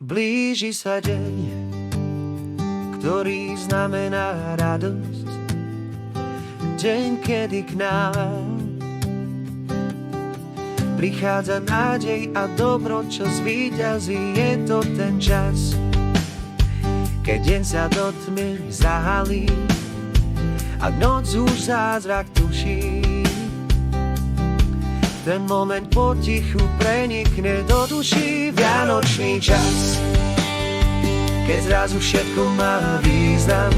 Blíži sa deň, ktorý znamená radosť. Deň, kedy k nám prichádza nádej a dobro, čo zvíťazí. Je to ten čas, keď deň sa do tmy zahalí a noc už zázrak tuší. Ten moment potichu prenikne do duší. Vianočný čas, keď zrazu všetko má význam,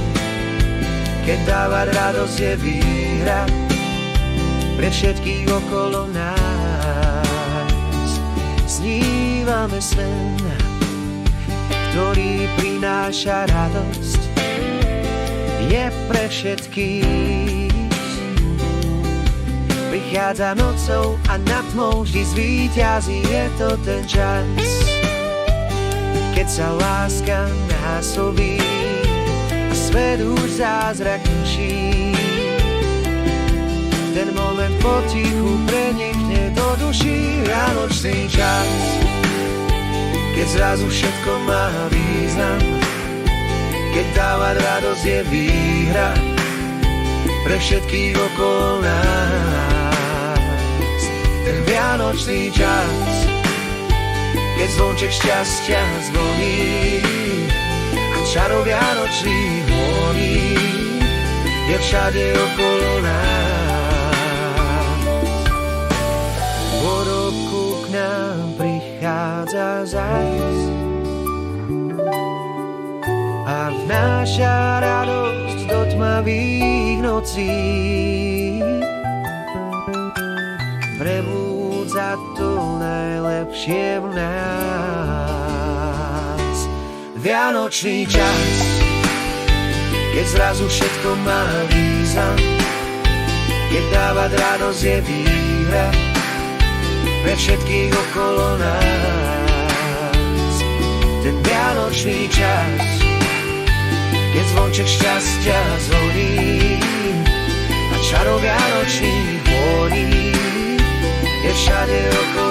keď dávať radosť je výhra pre všetkých okolo nás. Snívame sen, ktorý prináša radosť, je pre všetkých. Prichádza nocou a nad tmou vždy zvíťazí. Je to ten čas, keď sa láska násobí a svet už zázrak tuší. Ten moment potichu prenikne do duší. Vianočný čas, keď zrazu všetko má význam, keď dávať radosť je výhra pre všetkých okolo nás. Ten vianočný čas, keď zvonček šťastia zvoní a čaro vianočných voní je všade okolo nás. Po roku k nám prichádza zajc a vnáša radosť do tmavých nocí. Prebúdza to najlepšie v nás. Vianočný čas, keď zrazu všetko má význam, keď dávať radosť je výhra pre všetkých okolo nás. Ten vianočný čas, keď zvonček šťastia zvoní a čaro vianočných voní je všade okolo